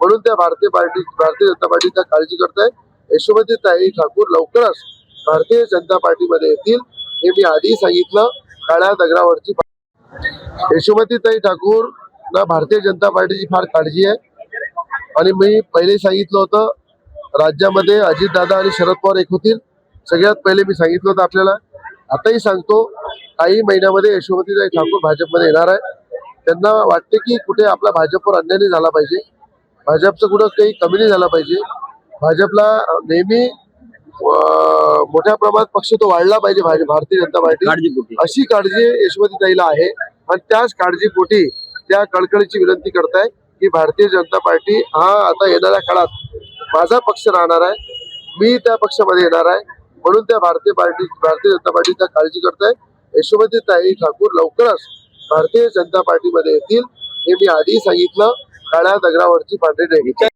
म्हणून त्या भारतीय जनता पार्टीचा काळजी करताय। यशोमतीताई ठाकूर लवकरच भारतीय जनता पार्टीमध्ये येतील हे मी आधी सांगितलं। काळ्या दगडावरची यशोमतीताई ठाकूर ना भारतीय जनता पार्टीची फार काळजी आहे आणि मी पहिले सांगितलं होतं राज्यामध्ये अजितदादा आणि शरद पवार एक होतील। सगळ्यात पहिले मी सांगितलं होतं आपल्याला, आताही सांगतो काही महिन्यामध्ये यशोमतीताई ठाकूर भाजपमध्ये येणार आहे। त्यांना वाटते की कुठे आपला भाजपवर अन्याय नाही झाला पाहिजे, भाजपचं कुठं काही कमी नाही झाला पाहिजे, भाजपला नेहमी मोठ्या प्रमाणात पक्ष तो वाढला पाहिजे भारतीय जनता पार्टी, अशी काळजी यशोमतीताईला आहे। आणि त्याच काळजीपोटी त्या कळकळीची विनंती करताय की भारतीय जनता पार्टी हा आता येणाऱ्या काळात माझा पक्ष राहणार आहे, मी त्या पक्षामध्ये येणार आहे। म्हणून त्या भारतीय जनता पार्टीचा काळजी करताय। यशोमतीताई ठाकूर लवकरच भारतीय जनता पार्टीमध्ये येतील हे मी आधी सांगितलं। काळ्या दगडावरची पांढरी रेघ।